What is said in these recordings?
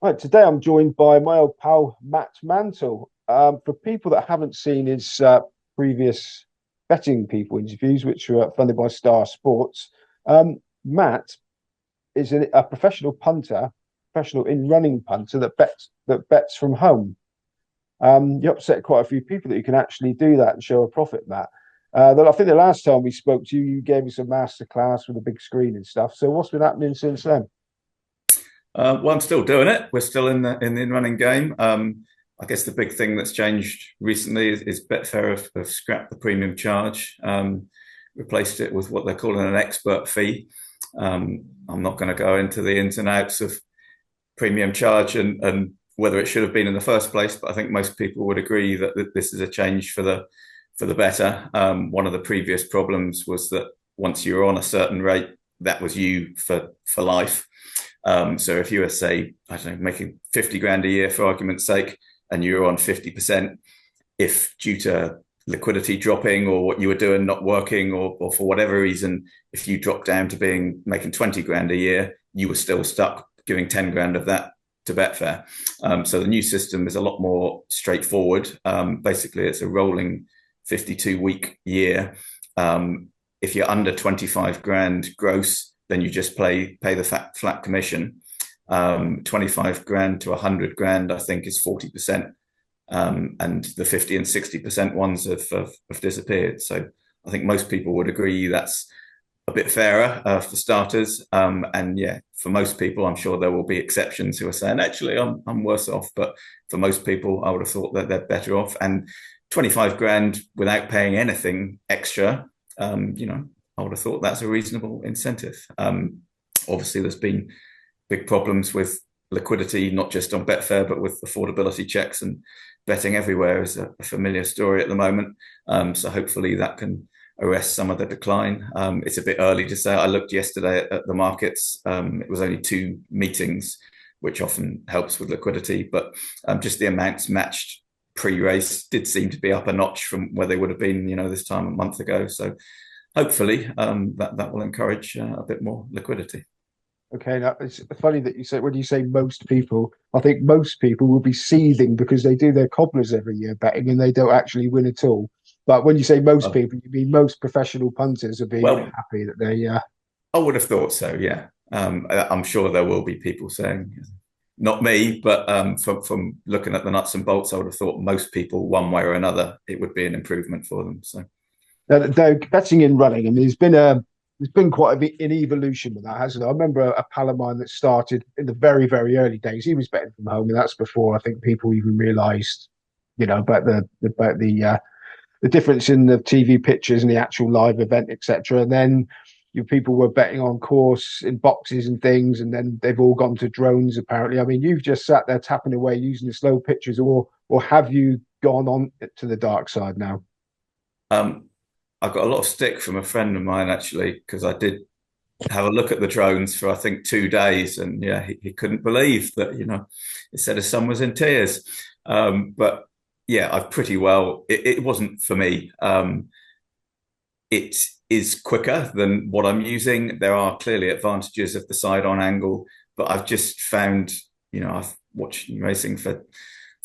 Right, today I'm joined by my old pal Matt Mantle. For people that haven't seen his previous betting people interviews, which were funded by Star Sports, Matt is a professional punter, professional in running punter that bets from home. You upset quite a few people that you can actually do that and show a profit, Matt. I think the last time we spoke to you, you gave us a masterclass with a big screen and stuff. So what's been happening since then? Well, I'm still doing it. We're still in the in-running game. I guess the big thing that's changed recently is Betfair have scrapped the premium charge, replaced it with what they're calling an expert fee. I'm not going to go into the ins and outs of premium charge and whether it should have been in the first place, but I think most people would agree that this is a change for the better. One of the previous problems was that once you were on a certain rate, that was you for life. So if you were, say, I don't know, making 50 grand a year for argument's sake, and you were on 50%, if due to liquidity dropping or what you were doing not working or for whatever reason, if you dropped down to making 20 grand a year, you were still stuck giving 10 grand of that to Betfair. So the new system is a lot more straightforward. Basically, it's a rolling 52-week year. If you're under 25 grand gross, then you just pay the flat commission. 25 grand to 100 grand, I think, is 40%. And the 50 and 60% ones have disappeared. So I think most people would agree that's a bit fairer for starters. And yeah, for most people, I'm sure there will be exceptions who are saying, actually, I'm worse off. But for most people, I would have thought that they're better off. And 25 grand without paying anything extra, I would have thought that's a reasonable incentive. Obviously, there's been big problems with liquidity, not just on Betfair, but with affordability checks, and betting everywhere is a familiar story at the moment. So hopefully that can arrest some of the decline. It's a bit early to say. I looked yesterday at the markets. It was only 2 meetings, which often helps with liquidity, but just the amounts matched pre-race did seem to be up a notch from where they would have been, this time a month ago. So hopefully that will encourage a bit more liquidity. Okay, now it's funny that you say when you say most people, I think most people will be seething because they do their cobblers every year betting and they don't actually win at all. But when you say most Oh, people, you mean most professional punters are being well, happy that they I would have thought so, yeah. I'm sure there will be people saying, not me, but from looking at the nuts and bolts, I would have thought most people, one way or another, it would be an improvement for them. So, they're betting in running. I mean, there's been quite an evolution with that, hasn't it? I remember a pal of mine that started in the very, very early days. He was betting from home, and that's before I think people even realised, about the difference in the TV pictures and the actual live event, etc. And then people were betting on course in boxes and things, and then they've all gone to drones. Apparently, I mean, you've just sat there tapping away using the slow pictures, or have you gone on to the dark side now? um, I got a lot of stick from a friend of mine actually because I did have a look at the drones for I think 2 days, and yeah, he couldn't believe that. He said his son was in tears. But yeah, I've pretty well. It wasn't for me. It is quicker than what I'm using. There are clearly advantages of the side-on angle, but I've just found, I've watched racing for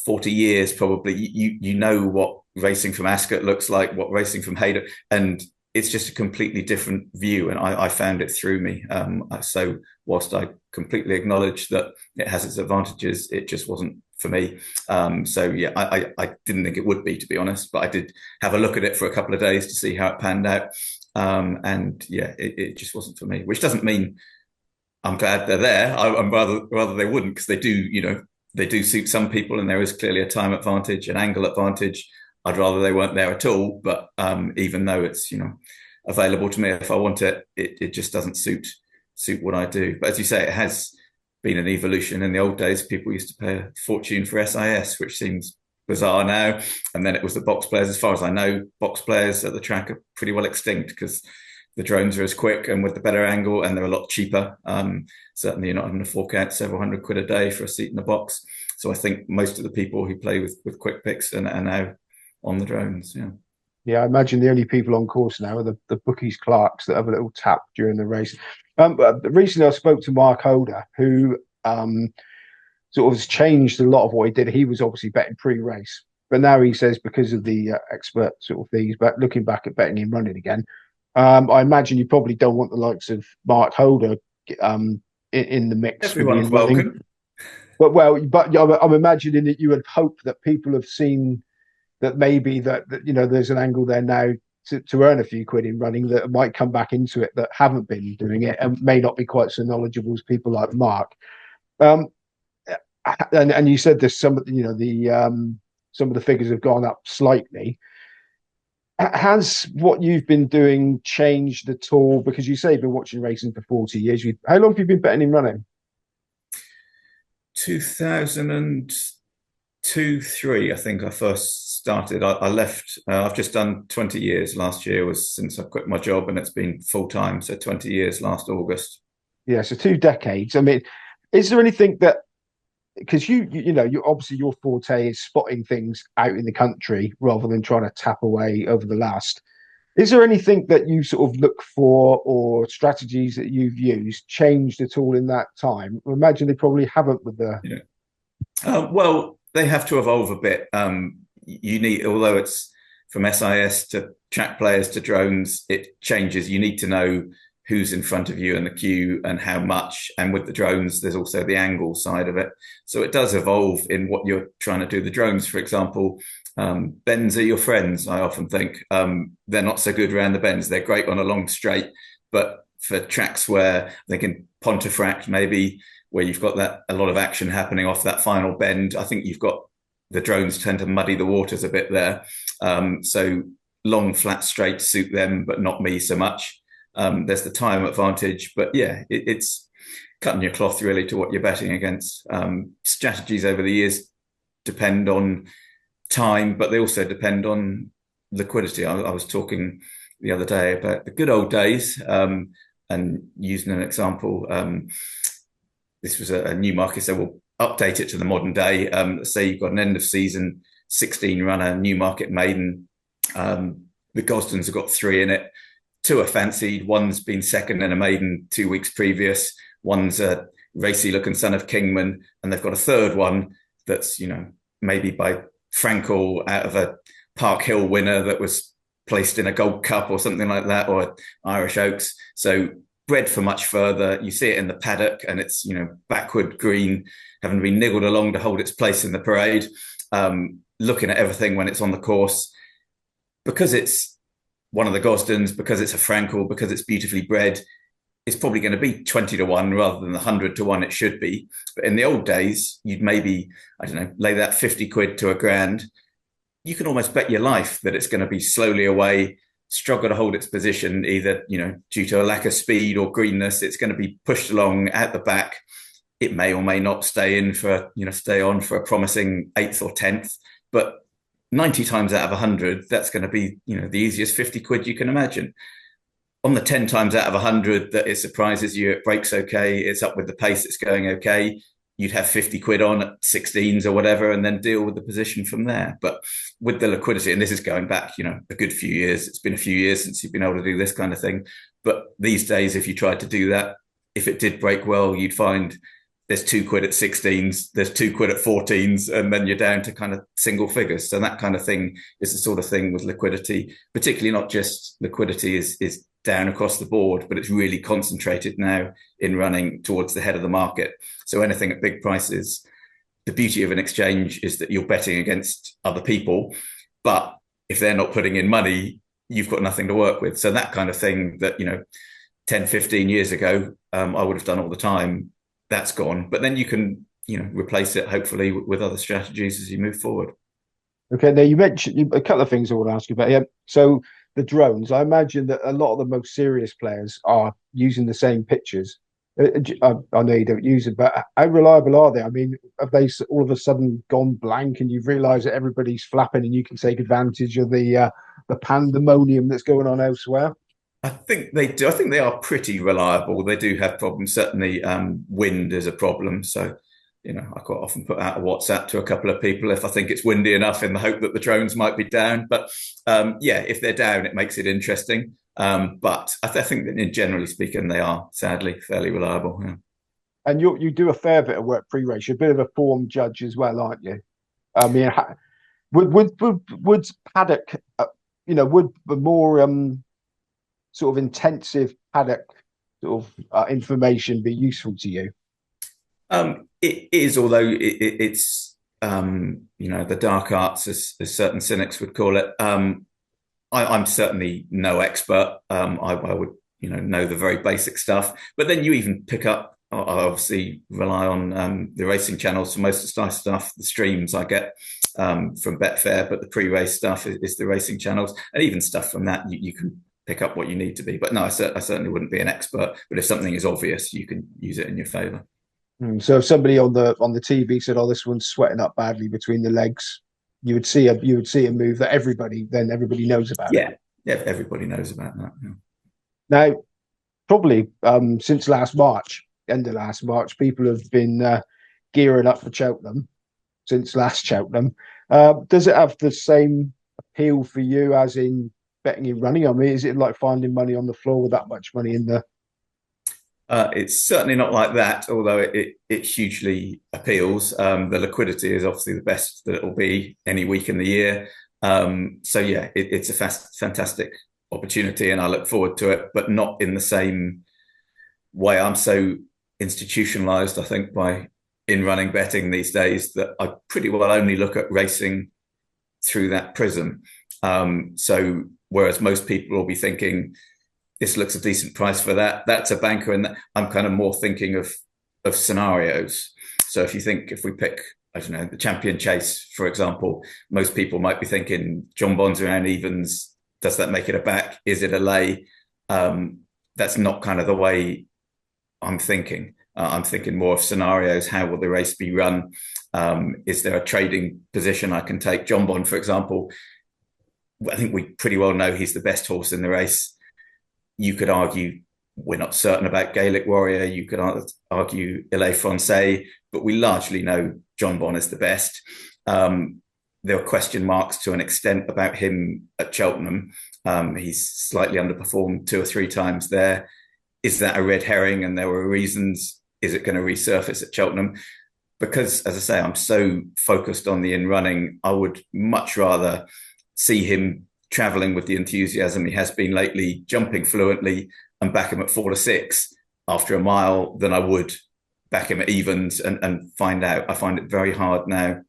40 years probably. You know what racing from Ascot looks like, what racing from Haydock, and it's just a completely different view. And I found it through me. So whilst I completely acknowledge that it has its advantages, it just wasn't for me. So yeah, I didn't think it would be, to be honest, but I did have a look at it for a couple of days to see how it panned out. And yeah, it just wasn't for me, which doesn't mean I'm glad they're there. I'm rather they wouldn't, because they do suit some people, and there is clearly a time advantage, an angle advantage. I'd rather they weren't there at all. But even though it's available to me if I want it, it just doesn't suit what I do. But as you say, it has been an evolution. In the old days, people used to pay a fortune for SIS, which seems bizarre now. And then it was the box players. As far as I know, box players at the track are pretty well extinct because the drones are as quick and with the better angle, and they're a lot cheaper. Certainly, you're not having to fork out several £100 a day for a seat in the box. So I think most of the people who play with quick picks are now on the drones. Yeah. Yeah, I imagine the only people on course now are the bookies clerks that have a little tap during the race. But recently I spoke to Mark Holder, who sort of has changed a lot of what he did. He was obviously betting pre-race, but now he says because of the expert sort of fees. But looking back at betting in running again, I imagine you probably don't want the likes of Mark Holder in the mix with the Everyone's in running. welcome. But I'm imagining that you would hope that people have seen that maybe that there's an angle there now to earn a few quid in running that might come back into it that haven't been doing it and may not be quite so knowledgeable as people like Mark. Um, and you said there's some some of the figures have gone up slightly. Has what you've been doing changed at all? Because you say you've been watching racing for 40 years. How long have you been betting in running? 2002, three, I think I first started. I left, I've just done 20 years. Last year was since I quit my job, and it's been full time. So 20 years last August. Yeah, so 2 decades. I mean, is there anything that because you obviously your forte is spotting things out in the country rather than trying to tap away over the last. Is there anything that you sort of look for or strategies that you've used changed at all in that time? I imagine they probably haven't with the. Yeah. Well, they have to evolve a bit. You need, although it's from SIS to track players to drones, it changes. You need to know who's in front of you in the queue and how much. And with the drones, there's also the angle side of it. So it does evolve in what you're trying to do. The drones, for example, bends are your friends, I often think. They're not so good around the bends. They're great on a long straight, but for tracks where they can Punter maybe, where you've got that a lot of action happening off that final bend, I think you've got the drones tend to muddy the waters a bit there. So long flat straights suit them, but not me so much. There's the time advantage, but yeah, it's cutting your cloth really to what you're betting against. Strategies over the years depend on time, but they also depend on liquidity. I was talking the other day about the good old days, and using an example. This was a new market, so we'll update it to the modern day. Say you've got an end of season 16 runner, Newmarket maiden. The Gosdens have got 3 in it. 2 are fancied. One's been second in a maiden 2 weeks previous. One's a racy looking son of Kingman, and they've got a third one that's maybe by Frankel out of a Park Hill winner that was placed in a Gold Cup or something like that, or Irish Oaks. So bred for much further. You see it in the paddock, and it's backward green, having been niggled along to hold its place in the parade. Looking at everything when it's on the course, because it's one of the Gosdens, because it's a Frankel, because it's beautifully bred, it's probably going to be 20 to 1 rather than the 100 to 1 it should be. But in the old days, you'd maybe, I don't know, lay that 50 quid to £1,000. You can almost bet your life that it's going to be slowly away, struggle to hold its position, either, due to a lack of speed or greenness. It's going to be pushed along at the back. It may or may not stay on for a promising 8th or 10th, but 90 times out of 100, that's going to be, the easiest 50 quid you can imagine. On the 10 times out of 100 that it surprises you, it breaks okay, it's up with the pace, it's going okay, you'd have 50 quid on at 16s or whatever, and then deal with the position from there. But with the liquidity, and this is going back, a good few years, it's been a few years since you've been able to do this kind of thing. But these days, if you tried to do that, if it did break well, you'd find there's 2 quid at 16s, there's 2 quid at 14s, and then you're down to kind of single figures. So that kind of thing is the sort of thing with liquidity, particularly not just liquidity is down across the board, but it's really concentrated now in running towards the head of the market. So anything at big prices, the beauty of an exchange is that you're betting against other people, but if they're not putting in money, you've got nothing to work with. So that kind of thing that, 10, 15 years ago, I would have done all the time, that's gone. But then you can, replace it hopefully with other strategies as you move forward. Okay, now you mentioned a couple of things I want to ask you about. Yeah, so the drones, I imagine that a lot of the most serious players are using the same pictures. I know you don't use it, but how reliable are they? I mean, have they all of a sudden gone blank and you've realised that everybody's flapping and you can take advantage of the pandemonium that's going on elsewhere? I think they do. I think they are pretty reliable. They do have problems. Certainly, wind is a problem. So, I quite often put out a WhatsApp to a couple of people if I think it's windy enough in the hope that the drones might be down. But if they're down, it makes it interesting. But I think that, generally speaking, they are sadly fairly reliable. Yeah. And you do a fair bit of work pre-race. You're a bit of a form judge as well, aren't you? I mean, would paddock, would the more sort of intensive paddock sort of information be useful to you? It is, although it's the dark arts, as certain cynics would call it. I'm certainly no expert. I would know the very basic stuff, but then you even pick up. I obviously rely on the racing channels for most of the stuff. The streams I get from Betfair, but the pre-race stuff is the racing channels, and even stuff from that you can pick up what you need to be. But no, I certainly wouldn't be an expert. But if something is obvious, you can use it in your favour. So if somebody on the TV said, "Oh, this one's sweating up badly between the legs," you would see a move that everybody knows about it. Yeah, everybody knows about that. Yeah. Now, probably since last March, end of last March, people have been gearing up for Cheltenham since last Cheltenham. Does it have the same appeal for you as in betting in running? I mean, is it like finding money on the floor with that much money in the? It's certainly not like that, although it hugely appeals. The liquidity is obviously the best that it will be any week in the year. So yeah, it's a fantastic opportunity, and I look forward to it, but not in the same way. I'm so institutionalized, I think, by in running betting these days that I pretty well only look at racing through that prism. So whereas most people will be thinking, this looks a decent price for that, that's a banker, and I'm kind of more thinking of scenarios. So if we pick, I don't know, the Champion Chase, for example, most people might be thinking John Bond's around evens. Does that make it a back? Is it a lay? That's not kind of the way I'm thinking. I'm thinking more of scenarios. How will the race be run? Is there a trading position I can take? John Bond, for example, I think we pretty well know he's the best horse in the race. You could argue we're not certain about Gaelic Warrior. You could argue Ile Francais, but we largely know John Bond is the best. There are question marks to an extent about him at Cheltenham. He's slightly underperformed 2 or 3 times there. Is that a red herring? And there were reasons. Is it going to resurface at Cheltenham? Because, as I say, I'm so focused on the in running, I would much rather see him travelling with the enthusiasm he has been lately, jumping fluently, and back him at 4 to 6 after a mile than I would back him at evens and find out. I find it very hard now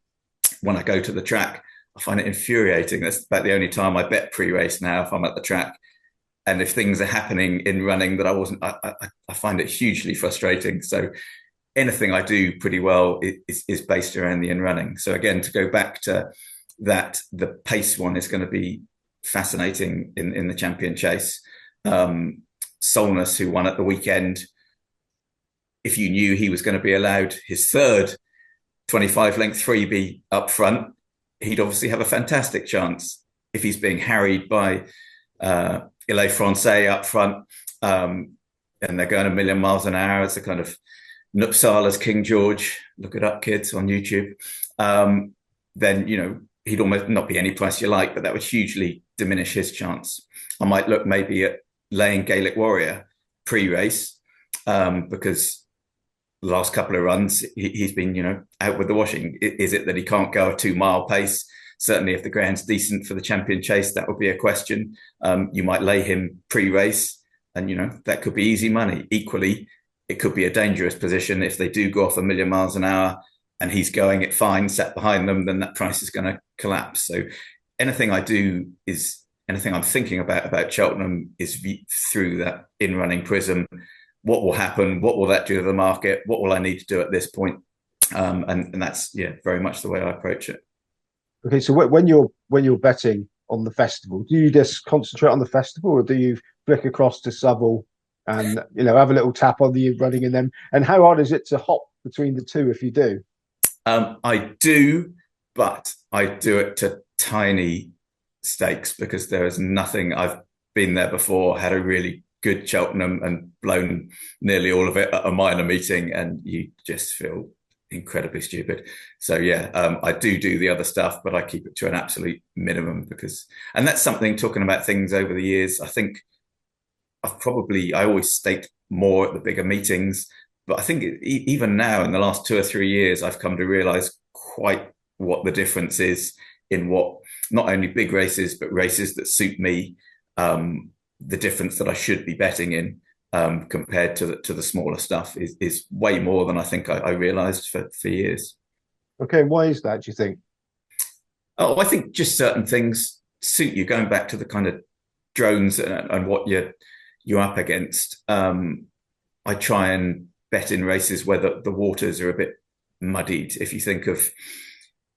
when I go to the track. I find it infuriating. That's about the only time I bet pre-race now, if I'm at the track. And if things are happening in running that I wasn't, I find it hugely frustrating. So anything I do pretty well is based around the in running. So again, to go back to that, the pace one is going to be fascinating in the Champion Chase. Solness, who won at the weekend, if you knew he was going to be allowed his third 25 length freebie up front, he'd obviously have a fantastic chance. If he's being harried by Ile Francais up front, and they're going a million miles an hour, it's a kind of Nupsala's King George, look it up, kids, on YouTube, then, he'd almost not be any price you like, but that would hugely diminish his chance. I might look maybe at laying Gaelic Warrior pre-race, because the last couple of runs, he's been, out with the washing. Is it that he can't go a 2-mile pace? Certainly if the ground's decent for the Champion Chase, that would be a question. You might lay him pre-race, and, that could be easy money. Equally, it could be a dangerous position if they do go off a million miles an hour and he's going it fine, sat behind them, then that price is going to collapse. So anything I'm thinking about Cheltenham is through that in-running prism. What will happen? What will that do to the market? What will I need to do at this point? And that's, very much the way I approach it. Okay, so when you're betting on the festival, do you just concentrate on the festival, or do you flick across to Southall and have a little tap on the running in them? And how hard is it to hop between the two if you do? I do, but I do it to tiny stakes because there is nothing. I've been there before, had a really good Cheltenham and blown nearly all of it at a minor meeting, and you just feel incredibly stupid. So I do the other stuff, but I keep it to an absolute minimum and that's something, talking about things over the years, I think I always staked more at the bigger meetings. But I think even now, in the last 2 or 3 years, I've come to realise quite what the difference is in what not only big races but races that suit me. The difference that I should be betting in compared to the smaller stuff is way more than I think I realised for years. Okay, why is that, do you think? Oh, I think just certain things suit you. Going back to the kind of drones and what you're up against. I try and bet in races where the waters are a bit muddied. If you think of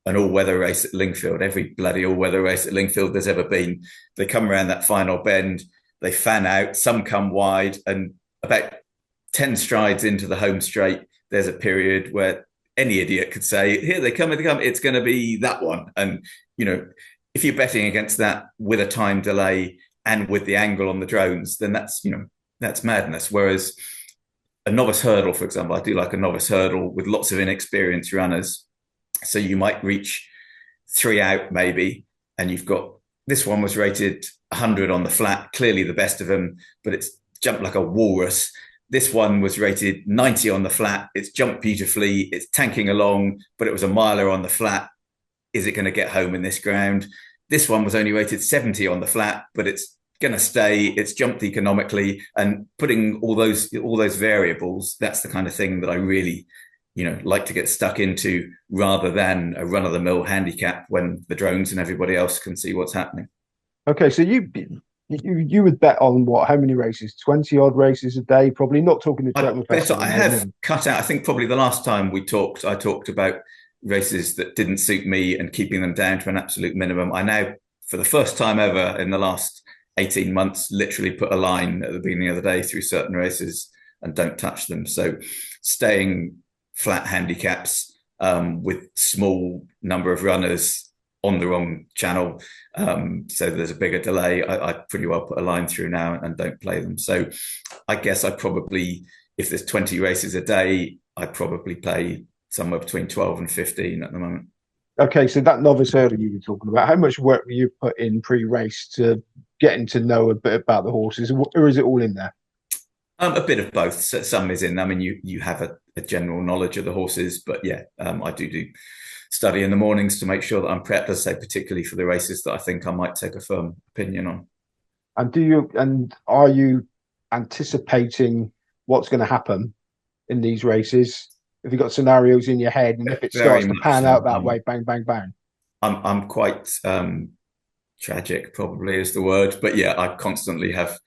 an all-weather race at Lingfield, every bloody all-weather race at Lingfield there's ever been, they come around that final bend, they fan out, some come wide, and about 10 strides into the home straight, there's a period where any idiot could say, here they come, it's going to be that one. And, if you're betting against that with a time delay and with the angle on the drones, then that's madness. Whereas a novice hurdle, for example, I do like a novice hurdle with lots of inexperienced runners. So you might reach 3 out maybe, and you've got, this one was rated 100 on the flat, clearly the best of them, but it's jumped like a walrus. This one was rated 90 on the flat. It's jumped beautifully. It's tanking along, but it was a miler on the flat. Is it going to get home in this ground? This one was only rated 70 on the flat, but it's going to stay. It's jumped economically, and putting all those variables. That's the kind of thing that I really, like to get stuck into, rather than a run-of-the-mill handicap when the drones and everybody else can see what's happening. Okay, so you would bet on what? How many races? 20 odd races a day? Probably not talking the Cheltenham Festival. I have cut out. I think probably the last time we talked, I talked about races that didn't suit me and keeping them down to an absolute minimum. I now, for the first time ever in the last 18 months, literally put a line at the beginning of the day through certain races and don't touch them. So staying flat handicaps with small number of runners on the wrong channel, so there's a bigger delay, I pretty well put a line through now and don't play them. So I guess I probably, if there's 20 races a day, I probably play somewhere between 12 and 15 at the moment. Okay, so that novice hurdle you were talking about, how much work were you put in pre-race to getting to know a bit about the horses, or is it all in there? A bit of both. So some is in. I mean, you have a general knowledge of the horses, but yeah, I do study in the mornings to make sure that I'm prepped, as I say, particularly for the races that I think I might take a firm opinion on. And are you anticipating what's going to happen in these races? Have you got scenarios in your head, and if it starts to pan out that way, bang, bang, bang? I'm quite tragic, probably is the word, but yeah, I constantly have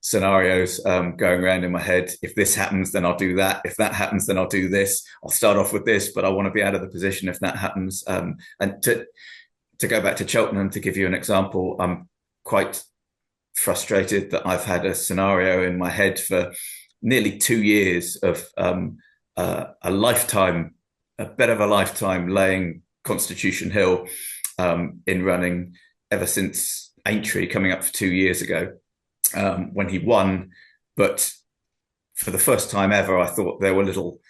scenarios going around in my head. If this happens, then I'll do that. If that happens, then I'll do this. I'll start off with this, but I want to be out of the position if that happens. And to go back to Cheltenham, to give you an example, I'm quite frustrated that I've had a scenario in my head for nearly 2 years of a lifetime, a bit of a lifetime, laying Constitution Hill in running ever since Aintree, coming up for 2 years ago. When he won, but for the first time ever, I thought there were little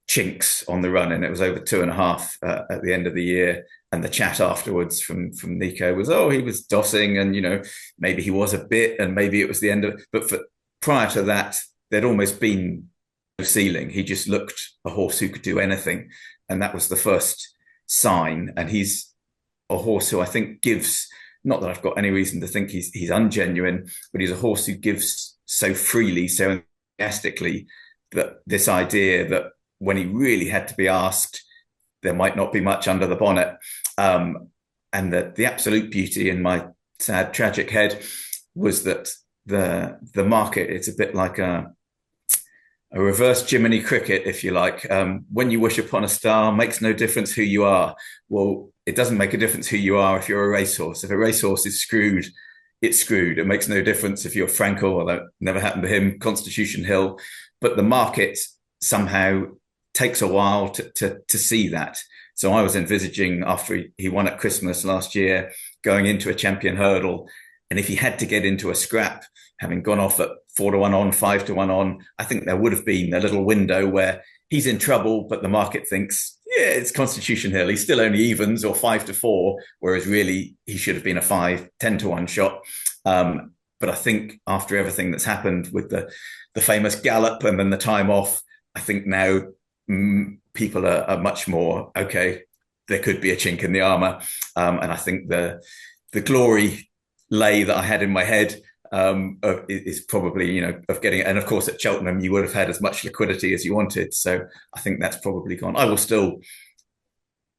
chinks on the run, and it was over 2.5 at the end of the year. And the chat afterwards from Nico was, oh, he was dossing, and maybe he was a bit, and maybe it was the end of it. But prior to that, there'd almost been no ceiling. He just looked a horse who could do anything, and that was the first sign. And he's a horse who I think gives. Not that I've got any reason to think he's ungenuine, but he's a horse who gives so freely, so enthusiastically, that this idea that when he really had to be asked, there might not be much under the bonnet. And that the absolute beauty in my sad, tragic head was that the market, it's a bit like a reverse Jiminy Cricket, if you like. When you wish upon a star, makes no difference who you are. Well, it doesn't make a difference who you are if you're a racehorse. If a racehorse is screwed, it's screwed. It makes no difference if you're Frankel, although it never happened to him, Constitution Hill. But the market somehow takes a while to see that. So I was envisaging, after he won at Christmas last year, going into a champion hurdle. And if he had to get into a scrap, having gone off at 4-1 on, 5-1 on, I think there would have been a little window where he's in trouble, but the market thinks, yeah, it's Constitution Hill. He's still only evens or 5-4, whereas really he should have been a 10-1 shot. But I think after everything that's happened with the famous gallop and then the time off, I think now people are much more, okay, there could be a chink in the armour. And I think the glory lay that I had in my head is probably, of getting it. And of course, at Cheltenham, you would have had as much liquidity as you wanted. So I think that's probably gone. I will still,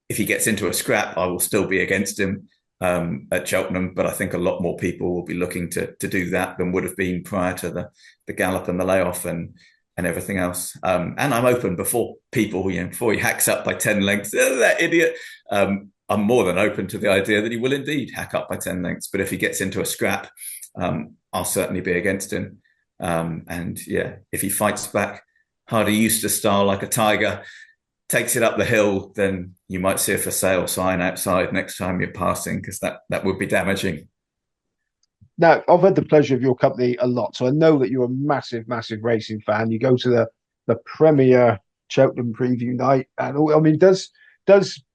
if he gets into a scrap, I will still be against him at Cheltenham. But I think a lot more people will be looking to do that than would have been prior to the gallop and the layoff and everything else. And I'm open before people, before he hacks up by 10 lengths, that idiot. I'm more than open to the idea that he will indeed hack up by 10 lengths. But if he gets into a scrap, I'll certainly be against him. And yeah, if he fights back, Hardy Eustace style like a tiger, takes it up the hill, then you might see a for sale sign outside next time you're passing, because that would be damaging. Now, I've had the pleasure of your company a lot, so I know that you're a massive, massive racing fan. You go to the premier Cheltenham preview night, and I mean, does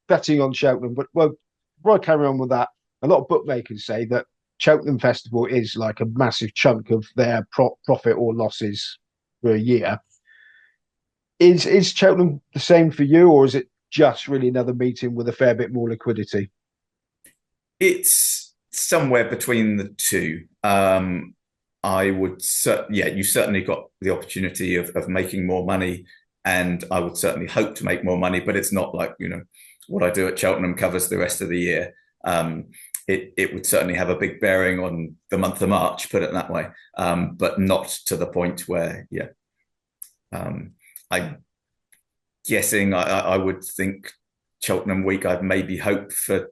betting on Cheltenham? But well, before I carry on with that, a lot of bookmakers say that Cheltenham Festival is like a massive chunk of their profit or losses for a year. Is Cheltenham the same for you, or is it just really another meeting with a fair bit more liquidity? It's somewhere between the two. I would, you certainly got the opportunity of making more money, and I would certainly hope to make more money. But it's not like what I do at Cheltenham covers the rest of the year. It would certainly have a big bearing on the month of March, put it that way, but not to the point where, I'm guessing I would think Cheltenham week I'd maybe hope for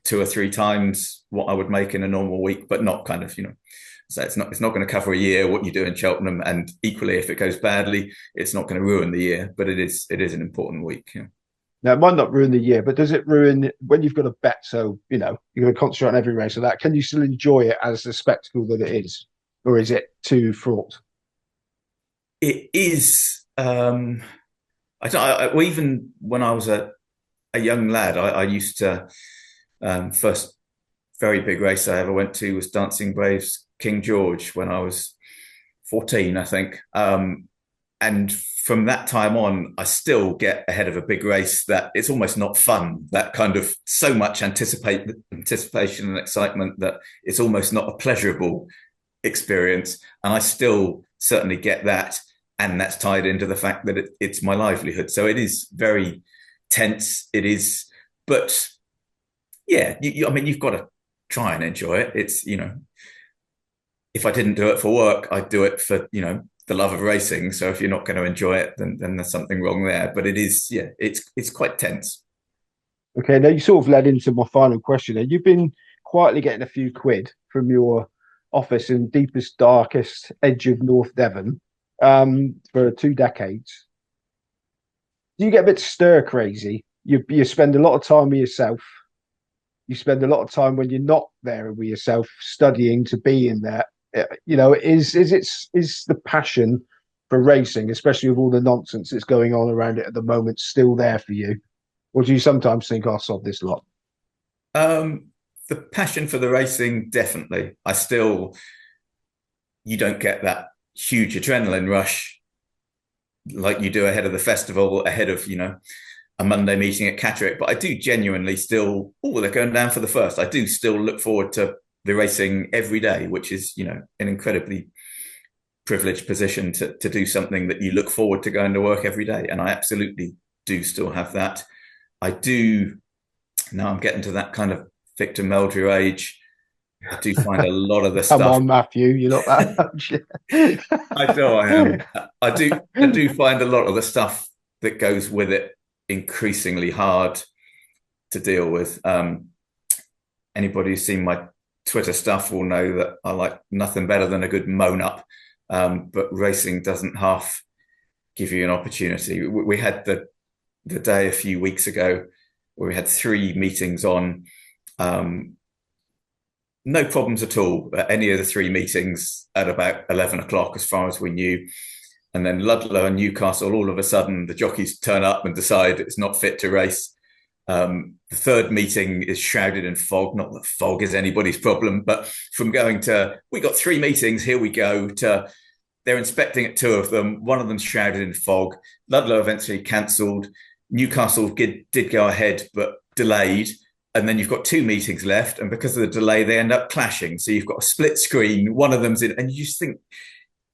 2 or 3 times what I would make in a normal week, but not kind of, so it's not going to cover a year what you do in Cheltenham. And equally, if it goes badly, it's not going to ruin the year, but it is an important week. Yeah. Now, it might not ruin the year, but does it ruin when you've got a bet? So, you're going to concentrate on every race of that. Can you still enjoy it as the spectacle that it is? Or is it too fraught? It is. Even when I was a young lad, I used to, first very big race I ever went to was Dancing Braves King George when I was 14, I think. And from that time on, I still get ahead of a big race that it's almost not fun. That kind of so much anticipation and excitement that it's almost not a pleasurable experience. And I still certainly get that. And that's tied into the fact that it's my livelihood. So it is very tense. It is, but yeah, I mean, you've got to try and enjoy it. It's, if I didn't do it for work, I'd do it for, the love of racing. So if you're not going to enjoy it, then there's something wrong there. But it is, it's quite tense. Okay, now you sort of led into my final question. You've been quietly getting a few quid from your office in deepest, darkest edge of North Devon for 2 decades. Do you get a bit stir crazy? You spend a lot of time with yourself. You spend a lot of time when you're not there with yourself, studying to be in there. Is the passion for racing, especially with all the nonsense that's going on around it at the moment, still there for you? Or do you sometimes think, I'll sod this lot? The passion for the racing, definitely. You don't get that huge adrenaline rush like you do ahead of the festival, ahead of, a Monday meeting at Catterick. But I do genuinely still, they're going down for the first. I do still look forward to the racing every day, which is, an incredibly privileged position to do something that you look forward to going to work every day. And I absolutely do still have that. I do, now I'm getting to that kind of Victor Meldrew age. I do find a lot of the stuff. Come on, Matthew, you're not that much. I know I am. I do find a lot of the stuff that goes with it increasingly hard to deal with. Anybody who's seen my Twitter stuff will know that I like nothing better than a good moan up. But racing doesn't half give you an opportunity. We had the day a few weeks ago where we had 3 meetings on. No problems at all at any of the 3 meetings at about 11 o'clock, as far as we knew. And then Ludlow and Newcastle, all of a sudden, the jockeys turn up and decide it's not fit to race. The 3rd meeting is shrouded in fog. Not that fog is anybody's problem, but from going to, we got 3 meetings, here we go, to they're inspecting at two of them. One of them's shrouded in fog. Ludlow eventually cancelled. Newcastle did go ahead, but delayed. And then you've got two meetings left. And because of the delay, they end up clashing. So you've got a split screen. One of them's in, and you just think,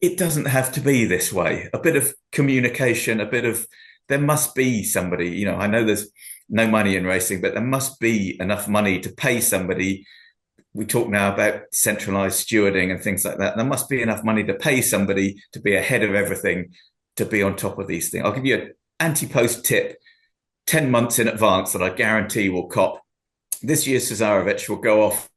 it doesn't have to be this way. A bit of communication, there must be somebody, you know, I know there's no money in racing, but there must be enough money to pay somebody. We talk now about centralised stewarding and things like that. There must be enough money to pay somebody to be ahead of everything, to be on top of these things. I'll give you an anti-post tip 10 months in advance that I guarantee will cop. This year's Cesarovic will go off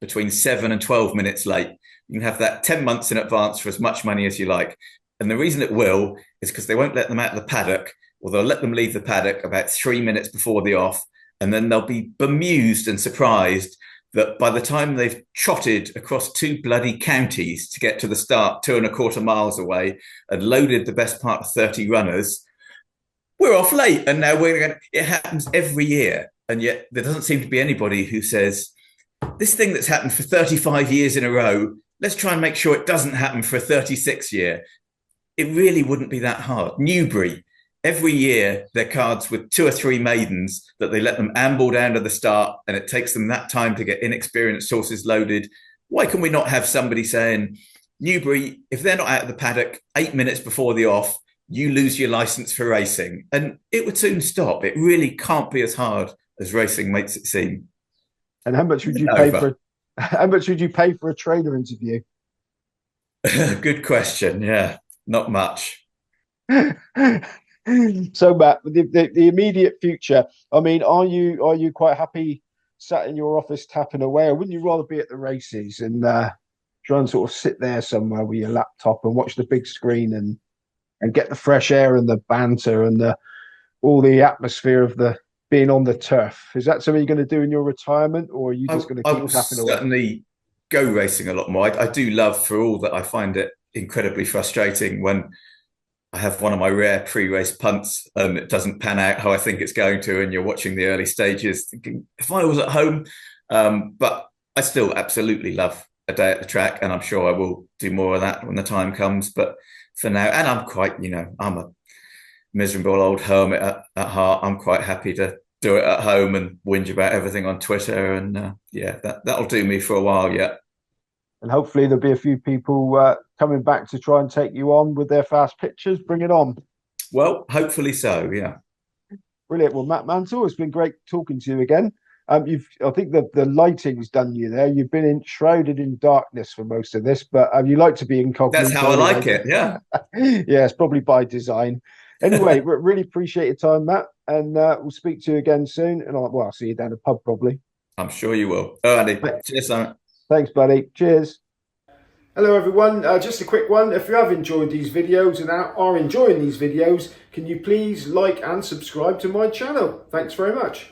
between 7 and 12 minutes late. You can have that 10 months in advance for as much money as you like. And the reason it will is because they won't let them out of the paddock, or they'll let them leave the paddock about 3 minutes before the off. And then they'll be bemused and surprised that by the time they've trotted across two bloody counties to get to the start, 2.25 miles away, and loaded the best part of 30 runners, we're off late. And now it happens every year. And yet there doesn't seem to be anybody who says, this thing that's happened for 35 years in a row, let's try and make sure it doesn't happen for a 36th year. It really wouldn't be that hard. Newbury, every year, they're cards with 2 or 3 maidens that they let them amble down to the start, and it takes them that time to get inexperienced horses loaded. Why can we not have somebody saying, Newbury, if they're not out of the paddock 8 minutes before the off, you lose your license for racing? And it would soon stop. It really can't be as hard as racing makes it seem. And how much would you pay for? How much would you pay for a trainer interview? Good question. Yeah, not much. So, Matt, the immediate future. I mean, are you quite happy sat in your office tapping away, or wouldn't you rather be at the races and try and sort of sit there somewhere with your laptop and watch the big screen and get the fresh air and the banter and all the atmosphere of the being on the turf? Is that something you're going to do in your retirement, or are you just going to keep tapping away? Certainly go racing a lot more. I do love, for all that I find it incredibly frustrating when I have one of my rare pre-race punts and it doesn't pan out how I think it's going to, and you're watching the early stages thinking, if I was at home. But I still absolutely love a day at the track, and I'm sure I will do more of that when the time comes. But for now, and I'm quite, I'm a miserable old hermit at heart. I'm quite happy to do it at home and whinge about everything on Twitter, and that'll do me for a while yet. And hopefully there'll be a few people coming back to try and take you on with their fast pictures. Bring it on. Well, hopefully so, yeah. Brilliant. Well, Matt Mantle, it's been great talking to you again. I think the lighting's done you there. You've been shrouded in darkness for most of this, but you like to be incognito. That's how I like it, yeah. Yeah, it's probably by design. Anyway, really appreciate your time, Matt, and we'll speak to you again soon. And I'll see you down the pub probably. I'm sure you will. Oh, Andy, cheers, Simon. Thanks, buddy. Cheers. Hello, everyone. Just a quick one. If you have enjoyed these videos and are enjoying these videos, can you please like and subscribe to my channel? Thanks very much.